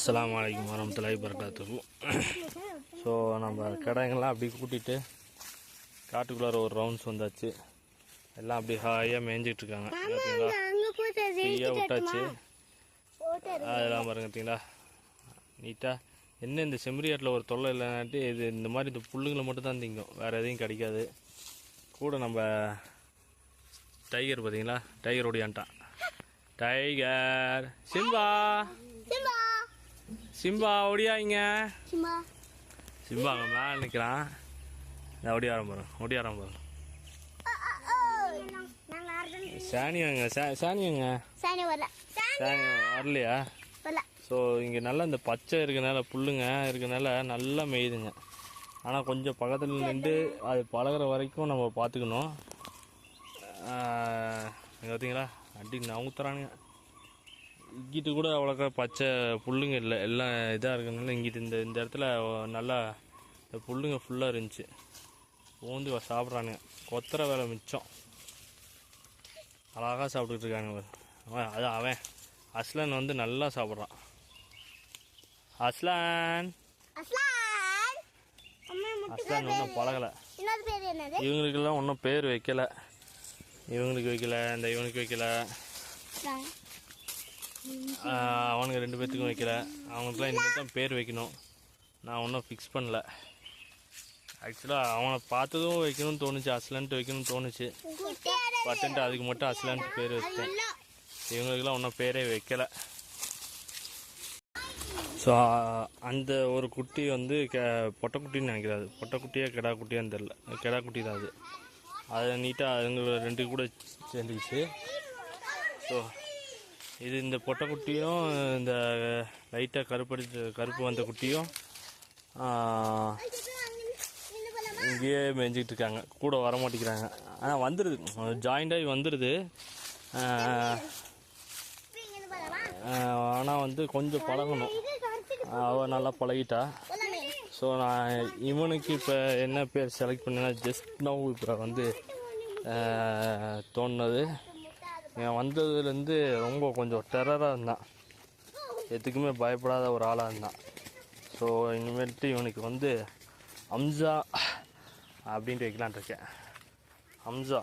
அஸ்ஸலாமு அலைக்கும் வரஹ்மத்துல்லாஹி வபரகாத்துஹு. ஸோ நம்ம கடைங்கள்லாம் அப்படி கூட்டிகிட்டு காட்டுக்குள்ளார ஒரு ரவுண்ட்ஸ் வந்தாச்சு. எல்லாம் அப்படி ஹாயாக மேய்ஞ்சிட்டு இருக்காங்க. பார்த்தீங்களா, ஃப்ரீயாக விட்டாச்சு. அதெல்லாம் பாருங்க, பார்த்தீங்களா நீட்டாக. என்ன இந்த செம்மறி ஆட்டில் ஒரு தொல்லை இல்லைனாட்டி இது இந்த மாதிரி இந்த புல்லுங்களை மட்டும் தான் திங்கும், வேறு எதையும் கிடைக்காது. கூட நம்ம டைகர் பார்த்தீங்களா, டைகர் ஓடியான்ட்டான். டைகர் சிம்பா சிம்பா ஓடியாங்க. சிம்பா அங்கே மேலே நிற்கிறான். ஓடியாரம் பாருங்க. சாணியாங்க சாணியாங்க சாணி வரலையா? ஸோ இங்கே நல்லா இந்த பச்சை இருக்கனால புல்லுங்க இருக்கனால நல்லா மேயுதுங்க. ஆனால் கொஞ்சம் பக்கத்தில் நின்று அது பழகிற வரைக்கும் நம்ம பார்த்துக்கணும். இங்கே பார்த்தீங்களா அடி நவுத்துறானுங்க. இங்கிட்டு கூட அவ்வளோக்கா பச்சை புல்லுங்க இல்லை, எல்லாம் இதாக இருக்கிறதுனால இங்கிட்டு இந்த இடத்துல நல்லா இந்த புல்லுங்க ஃபுல்லாக இருந்துச்சு. ஊந்து சாப்பிட்றானுங்க. கொத்துற வேலை மிச்சம். அழகாக சாப்பிட்டுட்டு இருக்கானுங்க. அவன் அஸ்லான் வந்து நல்லா சாப்பிட்றான். அஸ்லான் ஒன்றும் பழகலை. இவங்களுக்கெல்லாம் ஒன்றும் பேர் வைக்கலை. இவங்களுக்கு வைக்கலை, இந்த இவனுக்கு வைக்கலை, அவனுக்கு 2 பேர்த்துக்கும் வைக்கல. அவங்களுக்குலாம் இனிமேல் தான் பேர் வைக்கணும். நான் ஒன்றும் ஃபிக்ஸ் பண்ணல. ஆக்சுவலாக அவனை பார்த்ததும் வைக்கணும்னு தோணுச்சு, அஸ்லான்ட்டு வைக்கணும்னு தோணுச்சு. பட்டுன்ட்டு அதுக்கு மட்டும் அஸ்லான்ட்டு பேர் வச்சேன். இவங்களுக்கெல்லாம் ஒன்றும் பேரே வைக்கலை. ஸோ அந்த ஒரு குட்டி வந்து பொட்டைக்குட்டின்னு நினைக்கிறாது. பொட்டைக்குட்டியா கெடா குட்டியான்னு தெரில. கெடா குட்டி தான் அது. அதை நீட்டாக அதுங்க 2 கூட சேர்ந்துக்கிச்சு. ஸோ இது இந்த பொட்டைக்குட்டியும் இந்த லைட்டாக கருப்பு வந்த குட்டியும் இங்கேயே மேய்ஞ்சிக்கிட்டு இருக்காங்க. கூட வர மாட்டேங்கிறாங்க. ஆனால் வந்துடுது, ஜாயிண்டாகி வந்துடுது. ஆனால் வந்து கொஞ்சம் பழகணும். அவள் நல்லா பழகிட்டா. ஸோ நான் இவனுக்கு இப்போ என்ன பேர் செலக்ட் பண்ணேன்னா ஜஸ்ட் நவ் இப்போ வந்து தோணுது. இவன் வந்ததுலேருந்து ரொம்ப கொஞ்சம் டெரராக இருந்தான். எதுக்குமே பயப்படாத ஒரு ஆளாக இருந்தான். ஸோ இனிமேல்ட்டு இவனுக்கு வந்து ஹம்சா அப்படின்ட்டு வைக்கலான்ட்டு இருக்கேன். ஹம்சா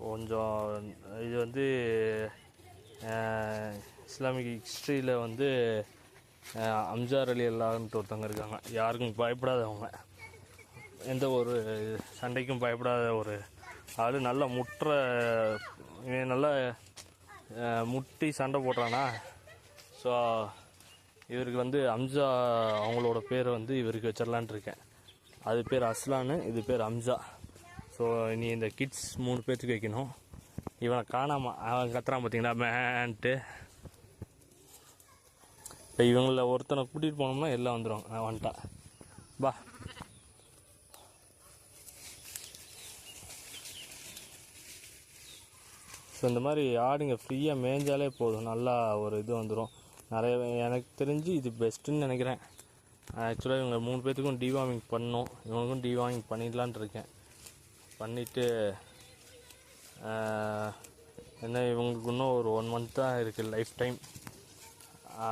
கொஞ்சம் இது வந்து இஸ்லாமிக் ஹிஸ்ட்ரியில் வந்து அம்ஜார் அலி அல்லாஹ்ன்ட்டு ஒருத்தவங்க இருக்காங்க. யாருக்கும் பயப்படாதவங்க, எந்த ஒரு சண்டைக்கும் பயப்படாத ஒரு ஆள். நல்லா நல்லா முட்டி சண்டை போடுறானா. ஸோ இவருக்கு வந்து ஹம்சா, அவங்களோட பேரை வந்து இவருக்கு வச்சிடலான்ட்டு இருக்கேன். அது பேர் அஸ்லானு, இது பேர் ஹம்சா. ஸோ இனி இந்த கிட்ஸ் 3 பேர்த்துக்கு வைக்கணும். இவனை காணாமல் அவன் கத்துறான் பார்த்தீங்களா மேன்ட்டு. இப்போ இவங்களில் ஒருத்தனை கூட்டிகிட்டு போனோம்னா எல்லாம் வந்துடுவாங்க. வந்துட்டான் பா. ஸோ இந்த மாதிரி ஆடுங்க ஃப்ரீயாக மேய்ஞ்சாலே போதும், நல்லா ஒரு இது வந்துடும். நிறைய எனக்கு தெரிஞ்சு இது பெஸ்ட்டுன்னு நினைக்கிறேன். ஆக்சுவலாக இவங்க 3 பேர்த்துக்கும் டிவார்மிங் பண்ணணும். இவனுக்கும் டிவார்மிங் பண்ணிடலான் இருக்கேன். பண்ணிவிட்டு என்ன இவங்களுக்கு இன்னும் ஒரு 1 மந்த் தான் இருக்குது லைஃப் டைம்.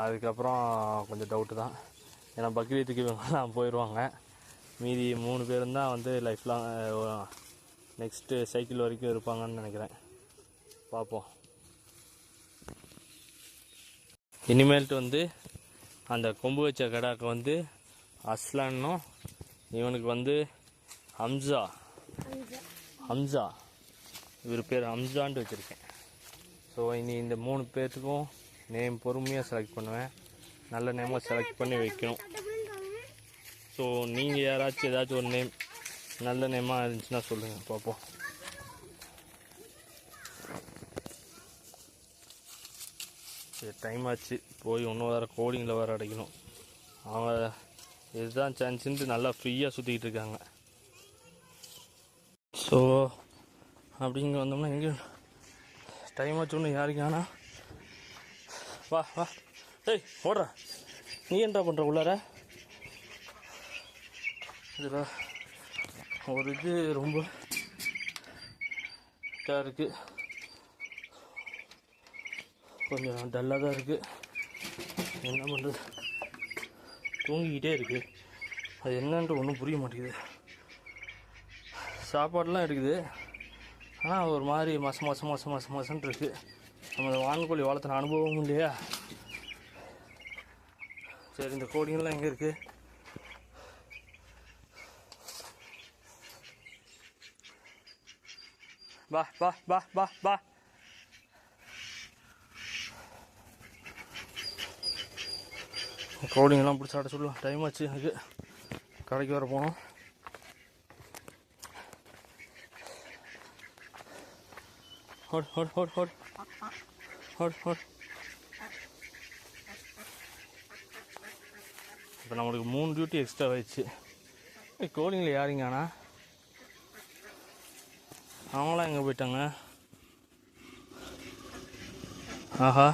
அதுக்கப்புறம் கொஞ்சம் டவுட்டு தான். ஏன்னா பக்ரீத்துக்கு இவங்கெல்லாம் போயிடுவாங்க. மீதி 3 பேரும் தான் வந்து லைஃப் லாங் நெக்ஸ்ட்டு சைக்கிள் வரைக்கும் இருப்பாங்கன்னு நினைக்கிறேன். பார்ப்போம். இனிமேல்ட்டு வந்து அந்த கொம்பு வச்ச கடாக்கு வந்து அஸ்லானும் இவனுக்கு வந்து ஹம்சா இவர் பேர் ஹம்சான்ட்டு வச்சுருக்கேன். ஸோ இனி இந்த 3 பேர்த்துக்கும் நேம் பொறுமையாக செலக்ட் பண்ணுவேன். நல்ல நேமாக செலக்ட் பண்ணி வைக்கணும். ஸோ நீங்கள் யாராச்சும் ஏதாச்சும் ஒரு நேம் நல்ல நேமாக இருந்துச்சுன்னா சொல்லுங்கள், பார்ப்போம். சரி, டைம் ஆச்சு. போய் இன்னும் வேறு கோடிங்கில் வேறு அடைக்கணும். அவங்க இதுதான் சான்ஸுன்ட்டு நல்லா ஃப்ரீயாக சுற்றிக்கிட்டு இருக்காங்க. ஸோ அப்படிங்க வந்தோம்னா எங்கே டைம் ஆச்சு ஒன்று யாருக்கு ஆனால் வா ஏய் ஓடுற நீ என்ன பண்ணுற உள்ளார? இதில் ஒரு இது ரொம்ப இதாக இருக்குது, கொஞ்சம் டல்லாக தான் இருக்குது. என்ன பண்ணுறது, தூங்கிக்கிட்டே இருக்குது. அது என்னன்ட்டு ஒன்றும் புரிய மாட்டேங்குது. சாப்பாடெலாம் இருக்குது, ஆனால் ஒரு மாதிரி மசன்னு இருக்குது. நம்ம வான்கோழி வளர்த்துன அனுபவமும் இல்லையா. சரி, இந்த கோழிங்கெல்லாம் எங்கே இருக்குது? வா வா வா வா வா. கோழிங்கெல்லாம் பிடிச்சி ஆட சொல்லுவோம். டைம் ஆச்சு, எனக்கு கடைக்கு வர போகணும். Hot hot hot hot hot hot. இப்போ நம்மளுக்கு 3 டியூட்டி எக்ஸ்ட்ரா ஆயிடுச்சு. கோழிங்களை யாருங்க ஆனா அவங்களாம் எங்கே போயிட்டாங்க? ஆஹா,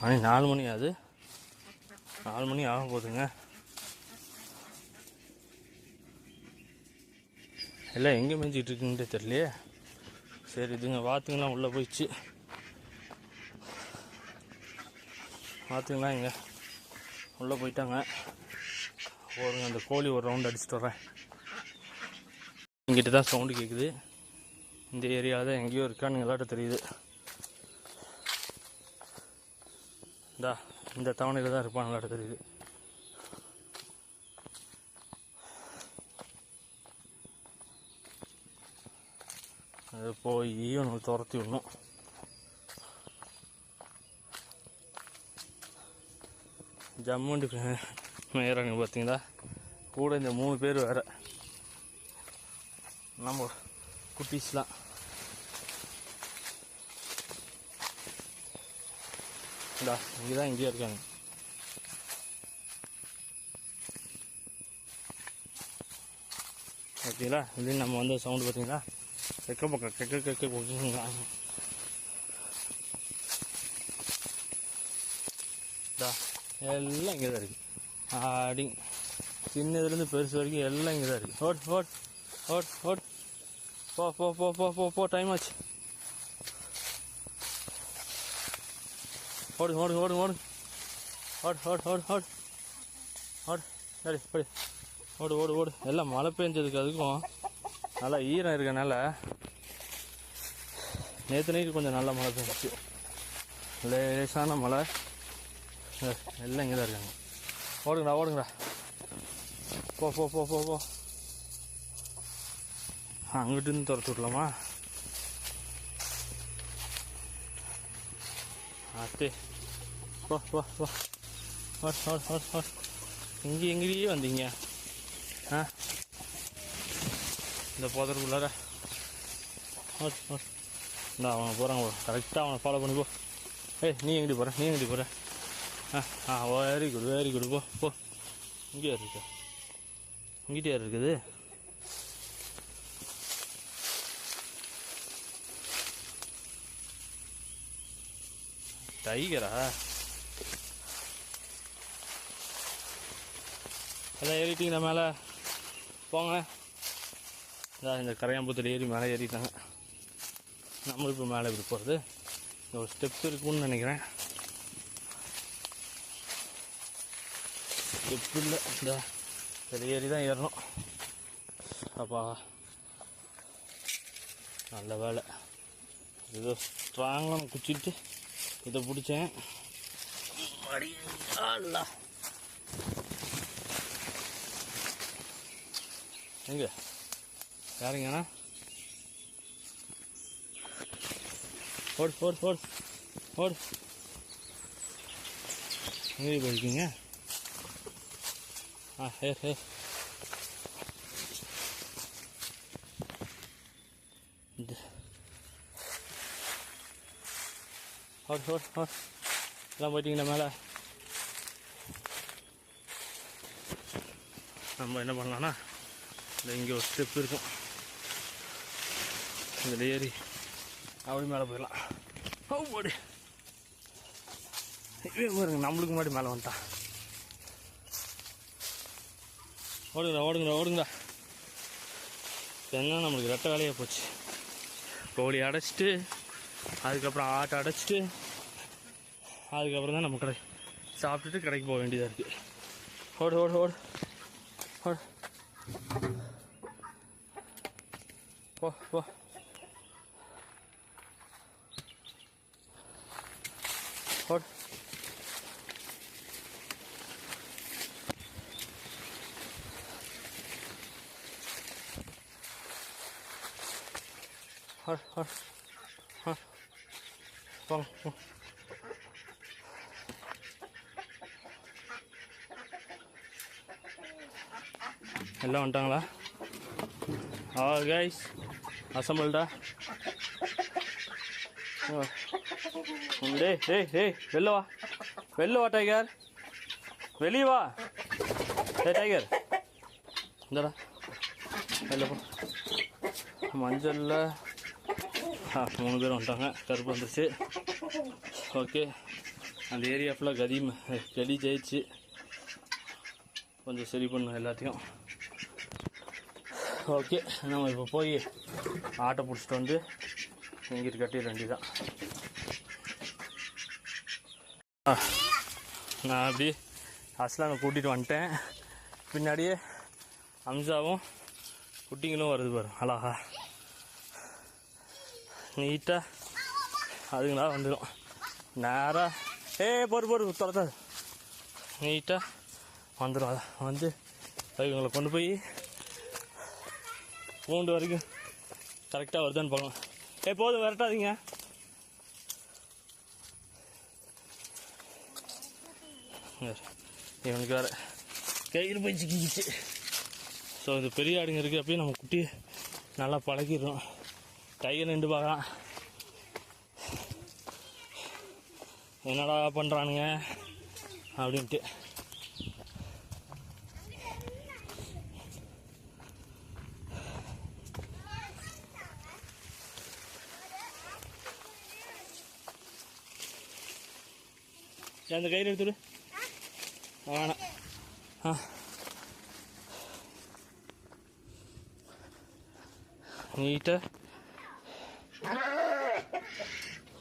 மணி 4 மணி ஆகுது. 4 மணி ஆக போகுதுங்க. எல்லாம் எங்கே மேய்ஞ்சிக்கிட்டு இருக்குன்ட்டு தெரியலையே. சரி, இதுங்க வாத்துங்களாம் உள்ளே போயிடுச்சு. வாத்துங்களாம் இங்கே உள்ளே போயிட்டாங்க. போருங்க, அந்த கோழி ஒரு ரவுண்ட் அடிச்சுட்டு வரேன். இங்கிட்ட தான் சவுண்டு கேட்குது. இந்த ஏரியாவில் தான் எங்கேயோ இருக்கான்னு எல்லாட்டும் தெரியுது. இந்த தவணையில் தான் இருப்பான்னு தெரியுது. அது போய் ஒன்று துரத்தி விடணும். ஜம்முண்டு மேயறாங்க பார்த்தீங்களா. கூட இந்த 3 பேர் வேறு நம்ம குட்டீஸ்லாம். இங்கே தான் இங்கேயே இருக்காங்க. பார்த்தீங்களா, இதுலேயும் நம்ம வந்து சவுண்டு பார்த்தீங்களா, கெக்க பக்கம் கெக்க போக்குங்களா. எல்லாம் இங்கே தான் இருக்குது. ஆடி சின்னதுலேருந்து பெருசு வரைக்கும் எல்லாம் இங்கே தான் இருக்குது. ஓட் ஓட் ஓட் ஓட். போ போ போ போ போ போ டைம் ஆச்சு. ஓடுங்க ஓடுங்க ஓடுங்க ஓடுங்க. ஓடு ஓடு ஓடு ஓடு ஓடு. சரி ஓடு ஓடு ஓடு ஓடு. எல்லாம் மழை பெஞ்சதுக்கு அதுக்கும் நல்லா ஈரம் இருக்கனால நேற்று நைட்டு கொஞ்சம் நல்லா மழை பெஞ்சிச்சு. லேசான மழை. எல்லாம் இங்கே தான் இருக்காங்க. ஓடுங்கடா ஓடுங்கடா. போ போ போ போ போ. அங்கிட்டு துரத்து விடலாமா? அத்தே போ போ போ. Hot hot hot hot. இங்கே எங்கேயே வந்தீங்க? இந்த போதற்குள்ளார ஹோட் ஹோட். இந்த அவங்க போகிறாங்க, கரெக்டாக அவனை ஃபாலோ பண்ணி போ. நீ எங்கடி போகிற? வெரி குட் போ போ. இங்கே இருக்கு, இங்கிட்டே இருக்குது. டைகரா? எல்லாம் ஏறிட்டிங்களா மேலே? போங்க. இந்த கரையாம்பூத்தில் ஏறி மேலே ஏறிட்டாங்க. நம்ம இப்போ மேலே இப்படி போகிறது ஒரு ஸ்டெப்ஸ் இருக்குன்னு நினைக்கிறேன். ஸ்டெப் இல்லை, இந்த இதில் ஏறி தான் ஏறணும். அப்பா நல்ல வேலை, ஏதோ ஸ்ட்ராங்காக குச்சிட்டு இதை பிடிச்சேன். எங்கே யாருங்கண்ணா? ஓடு ஓடு ஓடு ஓடு. எங்கே போயிருக்கீங்க? ஹே ஓடு ஓடு ஓடு. எல்லாம் போயிட்டீங்களா மேலே? நம்ம என்ன பண்ணலான்னா, இல்லை இங்கே ஒரு ஸ்டெப் இருக்கும், இதில் ஏறி அப்படி மேலே போயிடலாம். ஓடு. பாருங்க, நம்மளுக்கு முன்னாடி மேலே வந்துட்டான். ஓடுங்கடா ஓடுங்கடா ஓடுங்கடா என்ன நம்மளுக்கு ரெட்டை வேலையாக போச்சு. கோழி அடைச்சிட்டு அதுக்கப்புறம் ஆட்டை அடைச்சிட்டு அதுக்கப்புறம் தான் நம்ம கடை சாப்பிட்டுட்டு கடைக்கு போக வேண்டியதாக இருக்குது. ஓடு ஓடு ஓடு ஓடு போ போ. ஓடு ஓடு ஓடு போங்க போ. எல்லாம் வந்துட்டாங்களா? கைஸ் அசம்பிள்டா. டேய் டேய் டேய் வெளில வா, வெளில வா டைகர், வெளியே வா. டைகர் இந்தடா வெளில போ. மஞ்சளில் 3 பேர் வந்துட்டாங்க. கருப்பு வந்துருச்சு. ஓகே, அந்த ஏரியா ஃபுல்லாக கடி ஜெயிச்சு கொஞ்சம் சரி பண்ணும் எல்லாத்தையும். ஓகே, நம்ம இப்போ போய் ஆட்டை பிடிச்சிட்டு வந்து எங்கிட்டு கட்டிட வேண்டியதான். நான் அப்படி அஸ்லானை கூட்டிகிட்டு வந்துட்டேன். பின்னாடியே அம்சாவும் குட்டிங்களும் வருது பாரு அழகா நீட்டாக. அதுங்களா வந்துடும் நேராக. பொறு துரத்தாது. நீட்டாக வந்துடும். அதை வந்து இவங்களை கொண்டு போய் பூண்டு வரைக்கும் கரெக்டாக வருதான்னு பார்க்கலாம். போதும் விரட்டாதீங்க. இவனுக்கு வேறு கையில் போய் சிக்கிச்சு. ஸோ இது பெரிய ஆடுங்க இருக்குது. அப்படியே நம்ம குட்டி நல்லா பழகிடுறோம். டைகர் நின்று பார்க்கலாம் என்னடா பண்ணுறானுங்க அப்படின்ட்டு. அந்த கையில் எடுத்துடு. வேணாம். நீட்டாக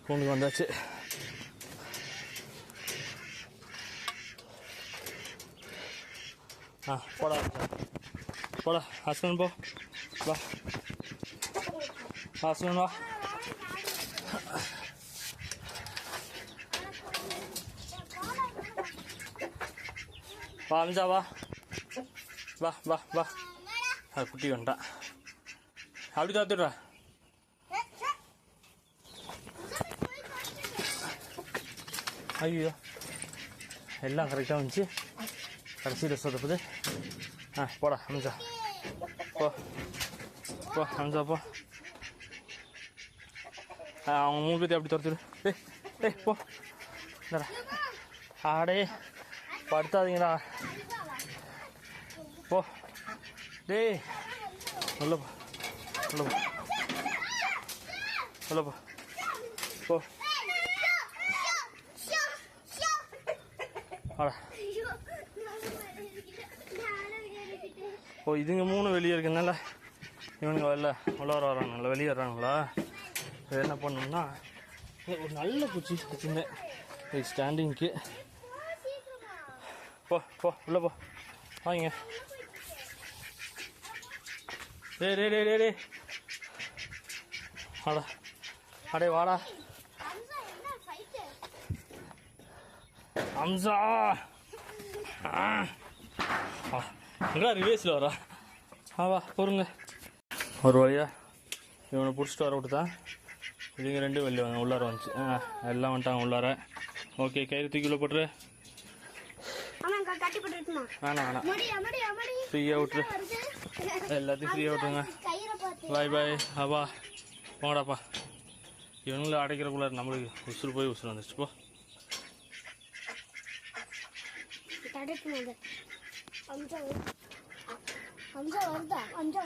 கொண்டு வந்தாச்சு. போடா போடா ஹஸ்பண்ட் போ. வா ஹஸ்பண்ட் வா. வா அமிஷா வா வா வா வா. குட்டி வந்துட்டான். அப்படி தாத்துடுறா. ஐயோ எல்லாம் கரெக்டாக வந்துச்சு. கடைசியில் சொதப்புது. போடா அமிஷா போ போ. அமிஷா போ. அவங்க 3 பேர்த்தையும் அப்படி துரத்துடு. போ. ஆடே படுத்தாதீங்கடா. போ டேய் உள்ள போ உள்ள போ உள்ள போ போ. ஆடா இதுங்க 3 வெளியே இருக்குனால இவனுங்க உள்ளார வரானுங்களா வெளியே வர்றானுங்களா. என்ன பண்ணணும்னா ஒரு நல்ல குச்சி சின்ன ஸ்டாண்டிங்க்கு. போ போ உள்ள போ. வாங்க. டே வாடா அடே வாடா அம்சா. எங்கடா ரிவேஸில் வரா. வா பொறுங்க. ஒரு வழியாக இவனை பிடிச்சிட்டு வர விட்டு தான் இதுங்க 2 வெளியே வாங்க உள்ளார வந்துச்சு. எல்லாம் வந்துட்டாங்க உள்ளார. ஓகே, கயிறு தூக்கில போட்டுரு. வேணாம் ஃப்ரீயாக விட்டுரு. எல்லாத்தையும் ஃப்ரீயாக விட்டுருங்க. பாய் பாய். வா போங்கடாப்பா. இவங்களும் அடைக்கிறக்குள்ள நம்மளுக்கு உசுறு போய் உசுறு வந்துச்சு. போ. அஞ்சா வருதா? அஞ்சா